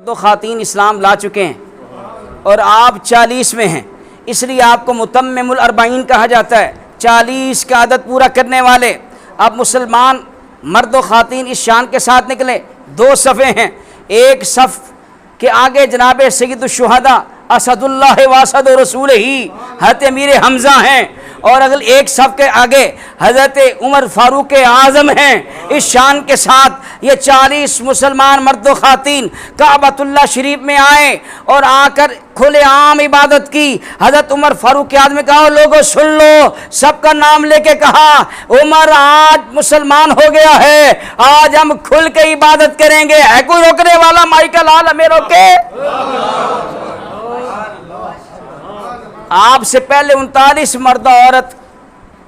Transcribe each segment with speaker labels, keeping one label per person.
Speaker 1: مرد و خواتین اسلام لا چکے ہیں اور آپ 40 میں ہیں، اس لیے آپ کو متمم الاربعین کہا جاتا ہے، 40 کا عدد پورا کرنے والے۔ اب مسلمان مرد و خواتین اس شان کے ساتھ نکلے، 2 صفیں ہیں، ایک صف کے آگے جناب سید الشہداء اسد اللہ واسد رسول ہی حضرت امیر حمزہ ہیں، اور اگر ایک صف کے آگے حضرت عمر فاروق اعظم ہیں۔ اس شان کے ساتھ یہ 40 مسلمان مرد و خواتین کعبۃ اللہ شریف میں آئے اور آ کر کھلے عام عبادت کی۔ حضرت عمر فاروق اعظم نے کہا لوگوں سن لو، سب کا نام لے کے کہا عمر آج مسلمان ہو گیا ہے، آج ہم کھل کے عبادت کریں گے، ہے کوئی روکنے والا؟ مائیکل آل ہمیں روکے؟ آپ سے پہلے 39 مرد و عورت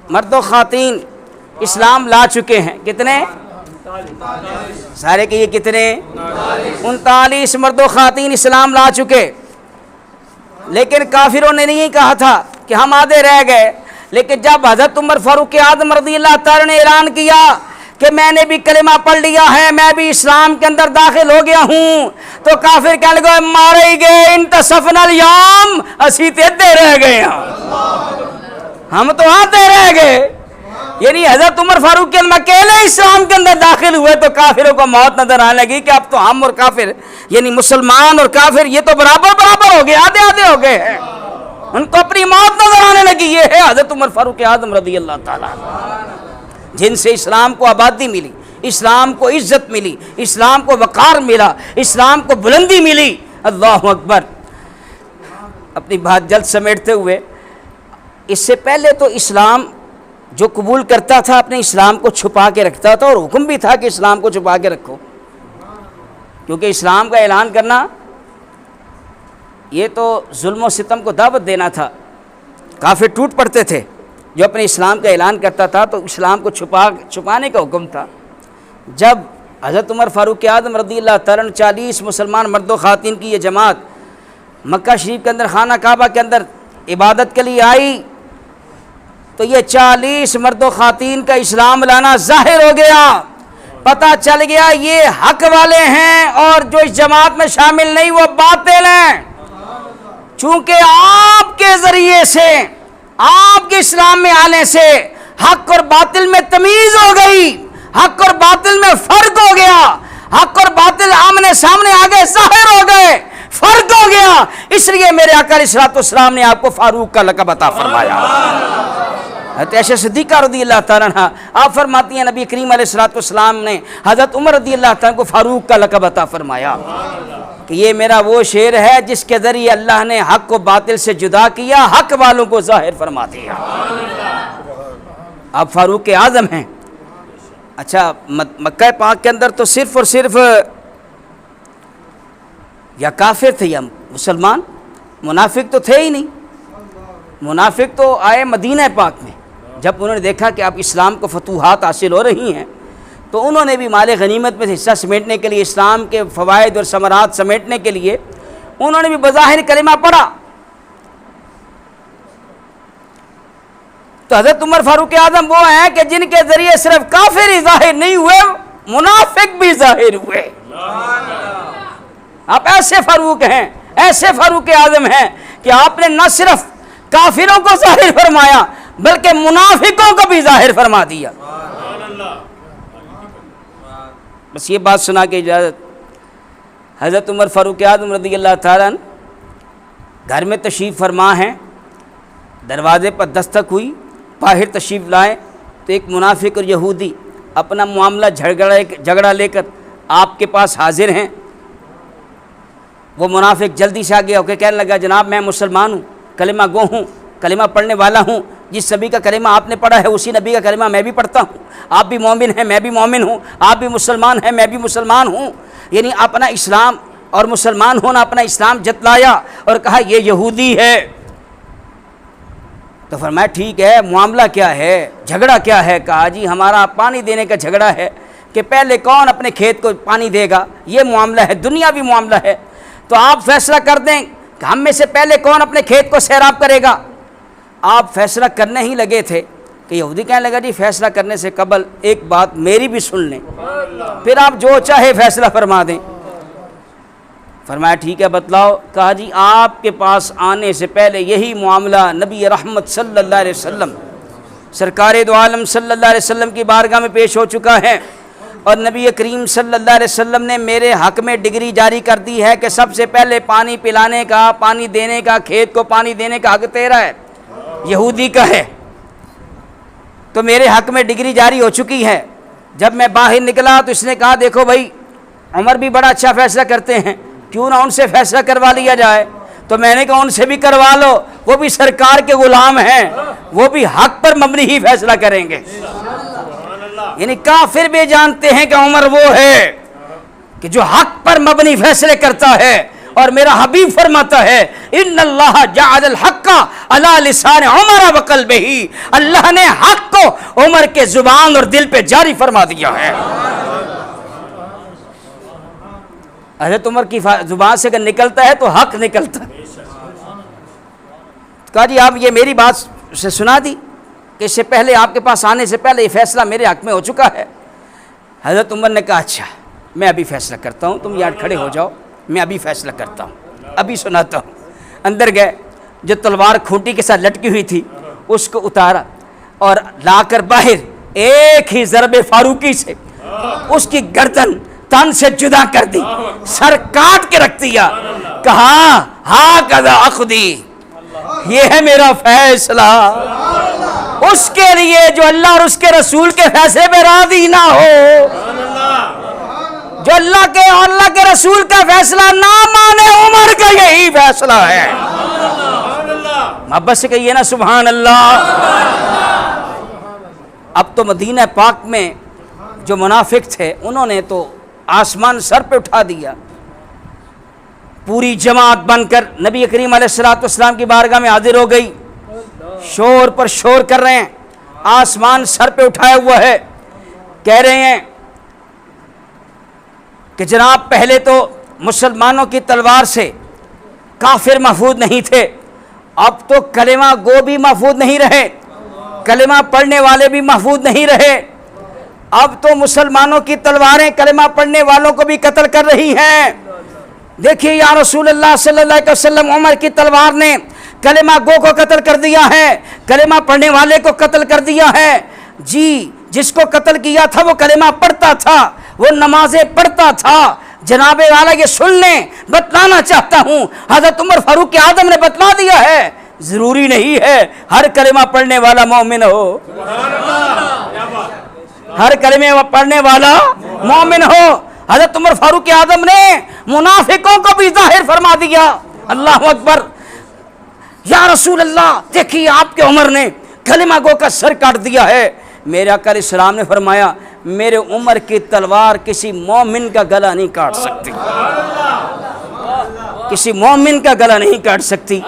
Speaker 1: مرد و خواتین اسلام لا چکے ہیں۔ کتنے؟ سارے کہ یہ کتنے؟ 39 مرد و خواتین اسلام لا چکے، لیکن کافروں نے نہیں کہا تھا کہ ہم آدھے رہ گئے، لیکن جب حضرت عمر فاروق اعظم رضی اللہ تعالی نے اعلان کیا کہ میں نے بھی کلمہ پڑھ لیا ہے، میں بھی اسلام کے اندر داخل ہو گیا ہوں، تو کافر کہنے لگے مارے ہی گئے انتصفنا اليوم، اسی تیتے رہ گئے، ہم تو آتے رہ گئے۔ یعنی حضرت عمر فاروق اعظم اکیلے اسلام کے اندر داخل ہوئے تو کافروں کو موت نظر آنے لگی کہ اب تو ہم اور کافر، یعنی مسلمان اور کافر یہ تو برابر ہو گئے، آدھے آدھے ہو گئے ہیں، ان کو اپنی موت نظر آنے لگی۔ یہ ہے حضرت عمر فاروق اعظم رضی اللہ تعالیٰ جن سے اسلام کو آبادی ملی، اسلام کو عزت ملی، اسلام کو وقار ملا، اسلام کو بلندی ملی۔ اللہ اکبر۔ اپنی بات جلد سمیٹتے ہوئے، اس سے پہلے تو اسلام جو قبول کرتا تھا اپنے اسلام کو چھپا کے رکھتا تھا، اور حکم بھی تھا کہ اسلام کو چھپا کے رکھو، کیونکہ اسلام کا اعلان کرنا یہ تو ظلم و ستم کو دعوت دینا تھا۔ کافر ٹوٹ پڑتے تھے جو اپنے اسلام کا اعلان کرتا تھا، تو اسلام کو چھپانے کا حکم تھا۔ جب حضرت عمر فاروق اعظم رضی اللہ تعالیٰ عنہ 40 مسلمان مرد و خواتین کی یہ جماعت مکہ شریف کے اندر خانہ کعبہ کے اندر عبادت کے لیے آئی، تو یہ 40 مرد و خواتین کا اسلام لانا ظاہر ہو گیا، پتہ چل گیا یہ حق والے ہیں، اور جو اس جماعت میں شامل نہیں وہ باطل ہیں۔ چونکہ آپ کے ذریعے سے، آپ کے اسلام میں آنے سے حق اور باطل میں تمیز ہو گئی، حق اور باطل میں فرق ہو گیا، حق اور باطل آمنے سامنے آگے ظاہر ہو گئے، فرق ہو گیا۔ اس لیے میرے آقا علیہ الصلوۃ والسلام نے آپ کو فاروق کا لقب عطا فرمایا۔ حضرت عائشہ صدیقہ رضی اللہ تعالیٰ عنہ آپ فرماتی ہیں نبی کریم علیہ الصلوۃ والسلام نے حضرت عمر رضی اللہ تعالیٰ کو فاروق کا لقب عطا فرمایا کہ یہ میرا وہ شعر ہے جس کے ذریعے اللہ نے حق کو باطل سے جدا کیا، حق والوں کو ظاہر فرما دیا۔ آپ فاروق اعظم ہیں۔ اچھا، مکہ پاک کے اندر تو صرف اور صرف یا کافر تھے یا مسلمان، منافق تو تھے ہی نہیں۔ منافق تو آئے مدینہ پاک میں، جب انہوں نے دیکھا کہ اب اسلام کو فتوحات حاصل ہو رہی ہیں، تو انہوں نے بھی مال غنیمت میں حصہ سمیٹنے کے لیے، اسلام کے فوائد اور ثمرات سمیٹنے کے لیے انہوں نے بھی بظاہر کلمہ پڑھا۔ تو حضرت عمر فاروق اعظم وہ ہیں کہ جن کے ذریعے صرف کافر ہی ظاہر نہیں ہوئے، منافق بھی ظاہر ہوئے۔ آپ ایسے فاروق ہیں، ایسے فاروق اعظم ہیں کہ آپ نے نہ صرف کافروں کو ظاہر فرمایا بلکہ منافقوں کو بھی ظاہر فرما دیا۔ بس یہ بات سنا کے اجازت۔ حضرت عمر فاروق اعظم رضی اللہ تعالیٰ گھر میں تشریف فرما ہیں، دروازے پر دستک ہوئی، باہر تشریف لائے تو ایک منافق اور یہودی اپنا معاملہ جھگڑا لے کر آپ کے پاس حاضر ہیں۔ وہ منافق جلدی سے آگے ہو کے کہنے لگا جناب میں مسلمان ہوں، کلمہ گو ہوں، کلمہ پڑھنے والا ہوں، جس نبی کا کلمہ آپ نے پڑھا ہے اسی نبی کا کلمہ میں بھی پڑھتا ہوں، آپ بھی مومن ہیں میں بھی مومن ہوں، آپ بھی مسلمان ہیں میں بھی مسلمان ہوں۔ یعنی اپنا اسلام اور مسلمان ہونا، اپنا اسلام جتلایا اور کہا یہ یہودی ہے۔ تو فرمایا ٹھیک ہے، معاملہ کیا ہے، جھگڑا کیا ہے؟ کہا جی ہمارا پانی دینے کا جھگڑا ہے کہ پہلے کون اپنے کھیت کو پانی دے گا، یہ معاملہ ہے، دنیاوی معاملہ ہے، تو آپ فیصلہ کر دیں کہ ہم میں سے پہلے کون اپنے کھیت کو سیراب کرے گا۔ آپ فیصلہ کرنے ہی لگے تھے کہ یہودی کہنے لگا جی فیصلہ کرنے سے قبل ایک بات میری بھی سن لیں، پھر آپ جو چاہے فیصلہ فرما دیں۔ فرمایا ٹھیک ہے بتلاؤ. کہا جی آپ کے پاس آنے سے پہلے یہی معاملہ نبی رحمت صلی اللہ علیہ وسلم سرکار دو عالم صلی اللہ علیہ وسلم کی بارگاہ میں پیش ہو چکا ہے، اور نبی کریم صلی اللہ علیہ وسلم نے میرے حق میں ڈگری جاری کر دی ہے کہ سب سے پہلے پانی پلانے کا، پانی دینے کا، کھیت کو پانی دینے کا حق تیرا ہے، یہودی کا ہے. تو میرے حق میں ڈگری جاری ہو چکی ہے. جب میں باہر نکلا تو اس نے کہا دیکھو بھائی عمر بھی بڑا اچھا فیصلہ کرتے ہیں، کیوں نہ ان سے فیصلہ کروا لیا جائے. تو میں نے کہا ان سے بھی کروا لو، وہ بھی سرکار کے غلام ہیں، وہ بھی حق پر مبنی ہی فیصلہ کریں گے. یعنی کافر بھی جانتے ہیں کہ عمر وہ ہے کہ جو حق پر مبنی فیصلے کرتا ہے، اور میرا حبیب فرماتا ہے ان اللہ جعل الحق علی لسان عمر وقلبہ، اللہ نے حق کو عمر کے زبان اور دل پہ جاری فرما دیا ہے. حضرت عمر کی زبان سے اگر نکلتا ہے تو حق نکلتا ہے. کہا جی آپ یہ میری بات سے سنا دی کہ اس سے پہلے آپ کے پاس آنے سے پہلے یہ فیصلہ میرے حق میں ہو چکا ہے. حضرت عمر نے کہا اچھا میں ابھی فیصلہ کرتا ہوں، تم یہاں کھڑے ہو جاؤ، میں ابھی فیصلہ کرتا ہوں، ابھی سناتا ہوں. اندر گئے، جو تلوار کھوٹی کے ساتھ لٹکی ہوئی تھی اس کو اتارا اور لا کر باہر ایک ہی ضرب فاروقی سے اس کی گردن تن سے جدا کر دی، سر کاٹ کے رکھ دیا. کہا ہاکذا اخذی، یہ ہے میرا فیصلہ. اس کے لیے جو اللہ اور اس کے رسول کے فیصلے پہ راضی نہ ہو، جو اللہ کے رسول کا فیصلہ نہ مانے، عمر کا یہی فیصلہ ہے. محبت سے کہیے نا سبحان اللہ. اب تو مدینہ پاک میں جو منافق تھے انہوں نے تو آسمان سر پہ اٹھا دیا. پوری جماعت بن کر نبی کریم علیہ الصلوۃ والسلام کی بارگاہ میں حاضر ہو گئی، شور پر شور کر رہے ہیں، آسمان سر پہ اٹھایا ہوا ہے. کہہ رہے ہیں کہ جناب پہلے تو مسلمانوں کی تلوار سے کافر محفوظ نہیں تھے، اب تو کلمہ گو بھی محفوظ نہیں رہے، کلمہ پڑھنے والے بھی محفوظ نہیں رہے. اب تو مسلمانوں کی تلواریں کلمہ پڑھنے والوں کو بھی قتل کر رہی ہیں. دیکھیے یا رسول اللہ صلی اللہ علیہ وسلم، عمر کی تلوار نے کلمہ گو کو قتل کر دیا ہے، کلمہ پڑھنے والے کو قتل کر دیا ہے. جی جس کو قتل کیا تھا وہ کلمہ پڑھتا تھا، وہ نمازیں پڑھتا تھا. جناب والا یہ سن لیں، بتلانا چاہتا ہوں، حضرت عمر فاروق اعظم نے بتلا دیا ہے ضروری نہیں ہے ہر کلمہ پڑھنے والا مومن ہو، ہر کلمہ پڑھنے والا مومن ہو. حضرت عمر فاروق اعظم نے منافقوں کو بھی ظاہر فرما دیا. اللہ اکبر. یا رسول اللہ دیکھیے آپ کے عمر نے کلمہ گو کا سر کاٹ دیا ہے. میرے آقا علیہ السلام نے فرمایا میرے عمر کی تلوار کسی مومن کا گلا نہیں کاٹ سکتی، کسی مومن کا گلا نہیں کاٹ سکتی.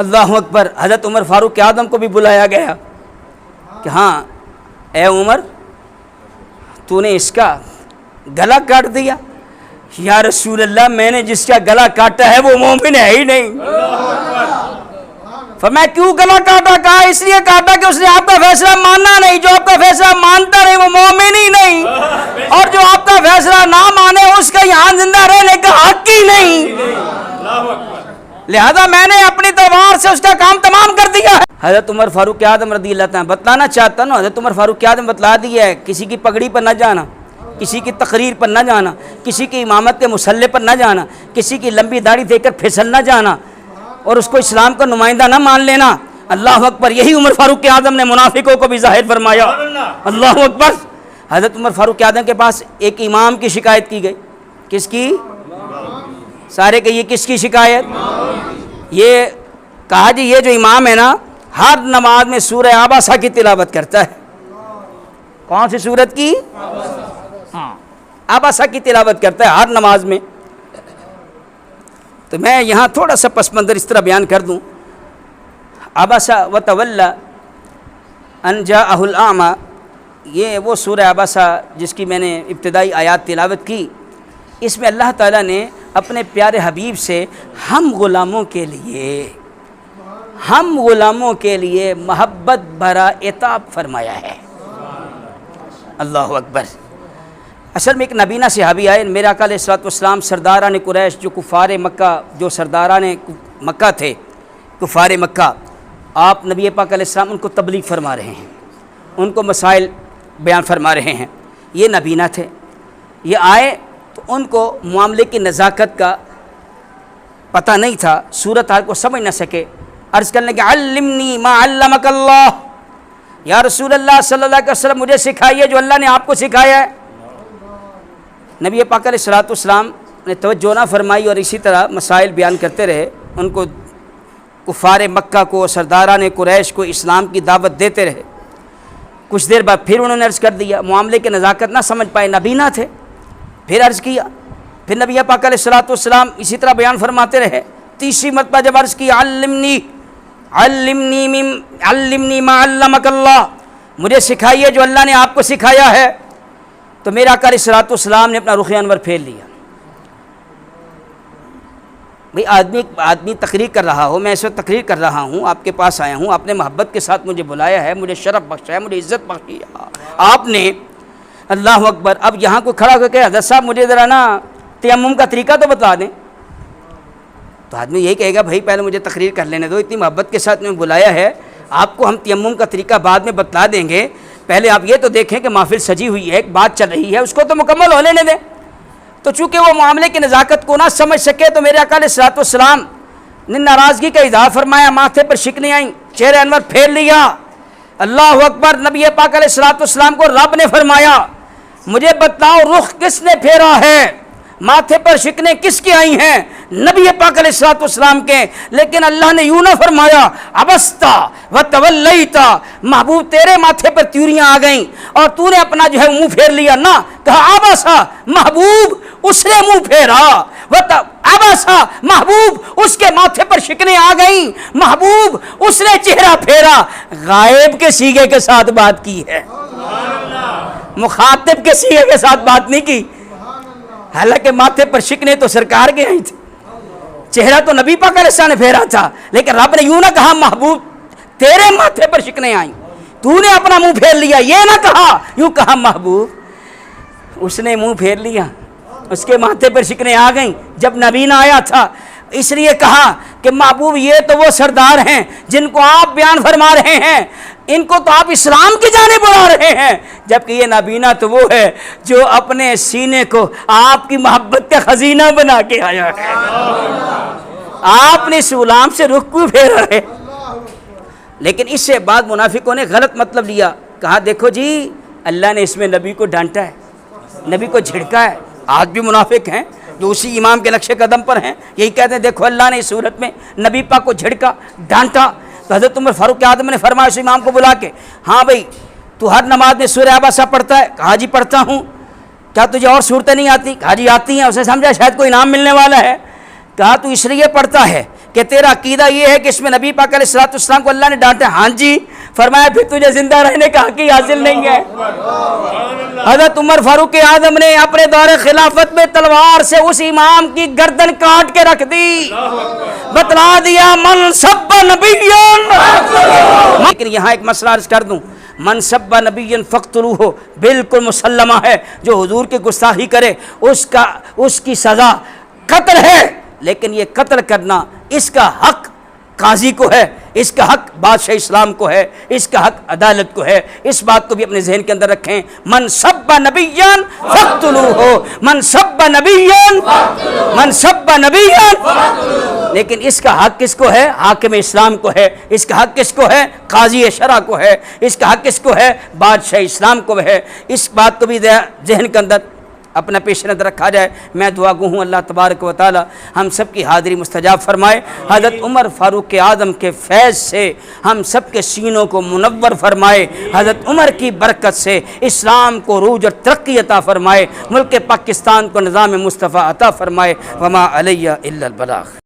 Speaker 1: اللہ اکبر. حضرت عمر فاروق اعظم کو بھی بلایا گیا کہ ہاں اے عمر تو نے اس کا گلا کاٹ دیا. یا رسول اللہ میں نے جس کا گلا کاٹا ہے وہ مومن ہے ہی نہیں. فرمایا کیوں گلا کاٹا؟ کہا اس لیے کاٹا کہ اس نے آپ کا فیصلہ ماننا نہیں، جو آپ کا فیصلہ مانتا رہے وہ مومن ہی نہیں، اور جو آپ کا فیصلہ نہ مانے اس کا یہاں زندہ رہنے کا حق ہی نہیں. لہذا میں نے اپنی تلوار سے اس کا کام تمام کر دیا ہے. حضرت عمر فاروق اعظم رضی اللہ تعالیٰ بتلانا چاہتا نا، حضرت عمر فاروق اعظم بتلا دیا ہے کسی کی پگڑی پر نہ جانا، کسی کی تقریر پر نہ جانا، کسی کی امامت کے مسلح پر نہ جانا، کسی کی لمبی داڑھی دیکھ کر پھسل نہ جانا اور اس کو اسلام کا نمائندہ نہ مان لینا. اللہ اکبر. یہی عمر فاروق اعظم نے منافقوں کو بھی ظاہر فرمایا. اللہ اکبر. حضرت عمر فاروق اعظم کے پاس ایک امام کی شکایت کی گئی. کس کی؟ سارے کہیے کس کی شکایت؟ یہ کہا جی یہ جو امام ہے نا ہر نماز میں سورہ عباسہ کی تلاوت کرتا ہے. کون سی سورت کی؟ ہاں عباسہ کی تلاوت کرتا ہے ہر نماز میں. تو میں یہاں تھوڑا سا پس منظر اس طرح بیان کر دوں. عباسہ وتولی ان جاءہ الاعمی، یہ وہ سورہ عباسہ جس کی میں نے ابتدائی آیات تلاوت کی. اس میں اللہ تعالیٰ نے اپنے پیارے حبیب سے ہم غلاموں کے لیے محبت بھرا عتاب فرمایا ہے. اللہ اکبر. اصل میں ایک نبینہ صحابی آئے، میرے آقا علیہ الصلوۃ والسلام سرداران قریش جو کفار مکہ، جو سرداران مکہ تھے، کفار مکہ، آپ نبی پاک علیہ السلام ان کو تبلیغ فرما رہے ہیں، ان کو مسائل بیان فرما رہے ہیں۔ یہ نبینہ تھے، یہ آئے تو ان کو معاملے کی نزاکت کا پتہ نہیں تھا، صورت حال کو سمجھ نہ سکے، عرض کرنے کہ علمنی ما علمک اللہ، یا رسول اللہ صلی اللہ علیہ وسلم مجھے سکھائیے جو اللہ نے آپ کو سکھایا ہے۔ نبی پاک علیہ الصلوۃ والسلام نے توجہ نہ فرمائی اور اسی طرح مسائل بیان کرتے رہے، ان کو کفار مکہ کو، سرداران قریش کو اسلام کی دعوت دیتے رہے۔ کچھ دیر بعد پھر انہوں نے عرض کر دیا، معاملے کی نزاکت نہ سمجھ پائے، نبینہ تھے، پھر عرض کیا، پھر نبی پاک علیہ الصلوۃ والسلام اسی طرح بیان فرماتے رہے۔ تیسری مرتبہ جب عرض کی علمنی ما علمک اللہ، مجھے سکھائیے جو اللہ نے آپ کو سکھایا ہے، تو میرا آقا علیہ الصلوۃ والسلام نے اپنا رخ انور پھیر لیا۔ بھئی آدمی تقریر کر رہا ہو، میں اس وقت تقریر کر رہا ہوں، آپ کے پاس آیا ہوں، آپ نے محبت کے ساتھ مجھے بلایا ہے، مجھے شرف بخشا ہے، مجھے عزت بخشی ہے آپ نے، اللہ اکبر۔ اب یہاں کو کھڑا ہو کے حضرت صاحب مجھے ذرا نا تیمم کا طریقہ تو بتا دیں، تو آدمی یہی کہے گا بھائی پہلے مجھے تقریر کر لینے دو، اتنی محبت کے ساتھ میں بلایا ہے، آپ کو ہم تیمم کا طریقہ بعد میں بتلا دیں گے، پہلے آپ یہ تو دیکھیں کہ محفل سجی ہوئی ہے، ایک بات چل رہی ہے، اس کو تو مکمل ہو لینے دیں۔ تو چونکہ وہ معاملے کی نزاکت کو نہ سمجھ سکے تو میرے آقا علیہ الصلوۃ والسلام نے ناراضگی کا اظہار فرمایا، ماتھے پر شکنیں آئیں، چہرہ انور پھیر لیا۔ اللہ اکبر۔ نبی پاک علیہ الصلوۃ والسلام کو رب نے فرمایا مجھے بتلاؤ رخ کس نے پھیرا ہے، ماتھے پر شکنیں کس کی آئی ہیں؟ نبی پاک علیہ الصلوۃ والسلام کے۔ لیکن اللہ نے یوں نہ فرمایا عبستا وتولیتا، محبوب تیرے ماتھے پر تیوریاں آ گئیں اور تو نے اپنا جو ہے منہ پھیر لیا، نہ کہا عبسا، محبوب اس نے منہ پھیرا، عبسا، محبوب اس کے ماتھے پر شکنیں آ گئیں، محبوب اس نے چہرہ پھیرا۔ غائب کے صیغے کے ساتھ بات کی ہے، مخاطب کے صیغے کے ساتھ بات نہیں کی، حالانکہ ماتھے پر شکنیں تو سرکار کے آئی تھی، چہرہ تو نبی پاک علیہ السلام نے پھیرا تھا، لیکن رب نے یوں نہ کہا محبوب تیرے ماتھے پر شکنیں آئیں، تو نے اپنا منہ پھیر لیا، یہ نہ کہا، یوں کہا محبوب اس نے منہ پھیر لیا، اس کے ماتھے پر شکنیں آ گئیں جب نبی نہ آیا تھا۔ اس لیے کہا کہ محبوب یہ تو وہ سردار ہیں جن کو آپ بیان فرما رہے ہیں، ان کو تو آپ اسلام کی جانب بلا رہے ہیں، جبکہ یہ نابینا تو وہ ہے جو اپنے سینے کو آپ کی محبت کا خزینہ بنا کے آیا ہے۔ آپ نے اس غلام سے رخ کیوں پھیرا ہے؟ لیکن اس سے بعد منافقوں نے غلط مطلب لیا، کہا دیکھو جی اللہ نے اس میں نبی کو ڈانٹا ہے، نبی کو جھڑکا ہے۔ آج بھی منافق ہیں جو اسی امام کے نقش قدم پر ہیں، یہی کہتے ہیں دیکھو اللہ نے اس صورت میں نبی پاک کو جھڑکا، ڈانٹا۔ تو حضرت عمر فاروق اعظم نے فرمایا اس امام کو بلا کے، ہاں بھائی تو ہر نماز میں سورہ عبسہ پڑھتا ہے؟ کہا جی پڑھتا ہوں۔ کیا تجھے اور صورتیں نہیں آتی؟ کہا جی آتی ہیں۔ اسے سمجھا شاید کوئی انعام ملنے والا ہے۔ کہا تو اس لیے پڑھتا ہے کہ تیرا عقیدہ یہ ہے کہ اس میں نبی پاک علیہ الصلوۃ والسلام کو اللہ نے ڈانٹا ہے؟ ہاں جی۔ فرمایا پھر تجھے زندہ رہنے کا حق ہی حاصل نہیں ہے۔ حضرت عمر فاروق اعظم نے اپنے دور خلافت میں تلوار سے اس امام کی گردن کاٹ کے رکھ دی، بتلا دیا من سب نبی۔ لیکن یہاں ایک مسئلہ عرض کر دوں، من سب نبی فاقتلوہ بالکل مسلمہ ہے، جو حضور کی گستاخی کرے اس کی سزا قتل ہے، لیکن یہ قتل کرنا اس کا حق قاضی کو ہے، اس کا حق بادشاہ اسلام کو ہے، اس کا حق عدالت کو ہے۔ اس بات کو بھی اپنے ذہن کے اندر رکھیں، من سب نبیا فاقتلوہ، من سب نبیا، من سب نبیا، لیکن اس کا حق کس کو ہے؟ حاکم اسلام کو ہے۔ اس کا حق کس کو ہے؟ قاضی شرع کو ہے۔ اس کا حق کس کو ہے؟ بادشاہ اسلام کو ہے۔ اس بات کو بھی ذہن کے اندر اپنا پیش نظر رکھا جائے۔ میں دعا گو ہوں اللہ تبارک و تعالی ہم سب کی حاضری مستجاب فرمائے، حضرت عمر فاروق اعظم کے فیض سے ہم سب کے سینوں کو منور فرمائے، حضرت عمر کی برکت سے اسلام کو عروج اور ترقی عطا فرمائے، ملک پاکستان کو نظام مصطفیٰ عطا فرمائے۔ وما علیہ الا البلاغ۔